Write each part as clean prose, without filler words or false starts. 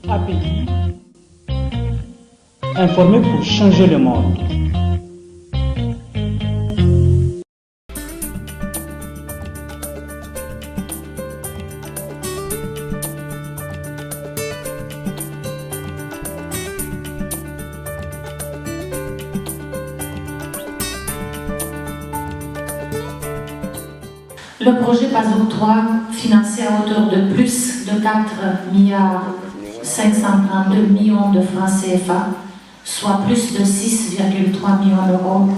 API, informer pour changer le monde. Le projet PASO 3, financé à hauteur de plus de 4 milliards 532 millions de francs CFA, soit plus de 6,3 millions d'euros,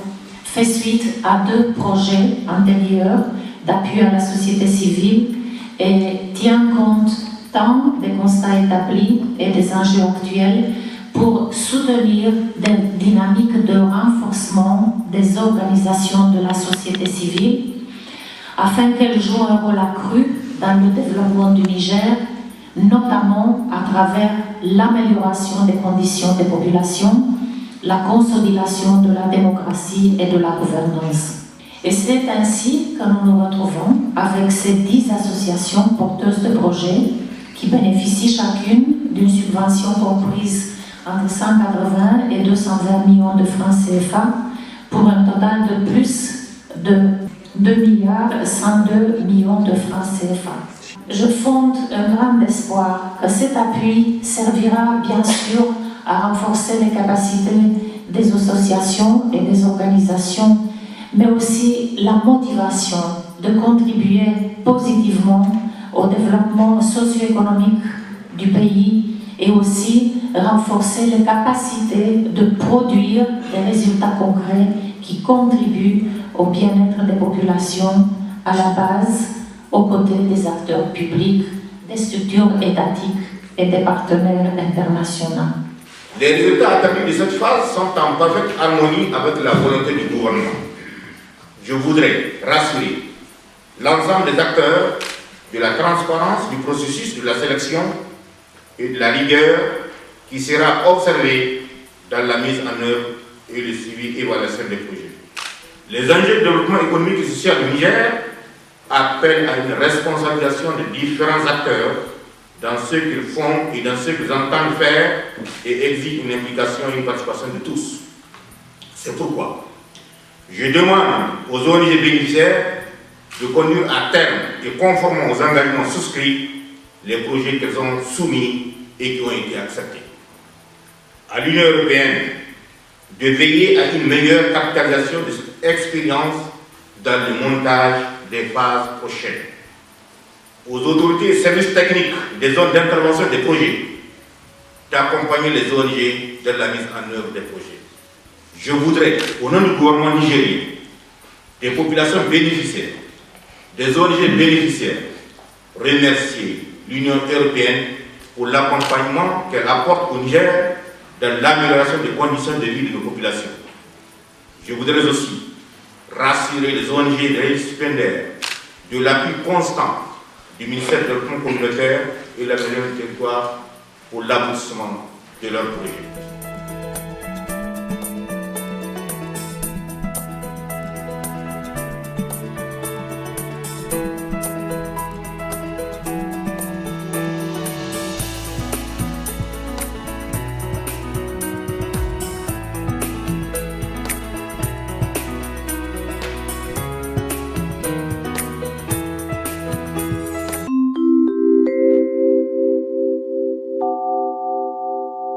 fait suite à 2 projets antérieurs d'appui à la société civile et tient compte tant des constats établis et des enjeux actuels pour soutenir des dynamiques de renforcement des organisations de la société civile afin qu'elles jouent un rôle accru dans le développement du Niger, notamment à travers l'amélioration des conditions des populations, la consolidation de la démocratie et de la gouvernance. Et c'est ainsi que nous nous retrouvons avec ces 10 associations porteuses de projets qui bénéficient chacune d'une subvention comprise entre 180 et 220 millions de francs CFA pour un total de plus de 2 milliards 102 millions de francs CFA. Je fonde un grand espoir que cet appui servira bien sûr à renforcer les capacités des associations et des organisations, mais aussi la motivation de contribuer positivement au développement socio-économique du pays et aussi renforcer les capacités de produire des résultats concrets qui contribuent au bien-être des populations à la base, aux côtés des acteurs publics, des structures étatiques et des partenaires internationaux. Les résultats attendus de cette phase sont en parfaite harmonie avec la volonté du gouvernement. Je voudrais rassurer l'ensemble des acteurs de la transparence du processus de la sélection et de la rigueur qui sera observée dans la mise en œuvre et le suivi et évaluation des projets. Les enjeux de développement économique et social du Niger appellent à une responsabilisation de différents acteurs dans ce qu'ils font et dans ce qu'ils entendent faire et exigent une implication et une participation de tous. C'est pourquoi je demande aux ONG bénéficiaires de conduire à terme et conformément aux engagements souscrits les projets qu'elles ont soumis et qui ont été acceptés. À l'Union européenne, de veiller à une meilleure capitalisation de cette expérience dans le montage des phases prochaines. Aux autorités et services techniques des zones d'intervention des projets, d'accompagner les ONG dans la mise en œuvre des projets. Je voudrais, au nom du gouvernement nigérien, des populations bénéficiaires, des ONG bénéficiaires, remercier l'Union européenne pour l'accompagnement qu'elle apporte au Niger dans l'amélioration des conditions de vie de nos populations. Je voudrais aussi rassurer les ONG et les récipiendaires de l'appui constant du ministère du Développement communautaire et de l'aménagement du territoire pour l'aboutissement de leurs projets.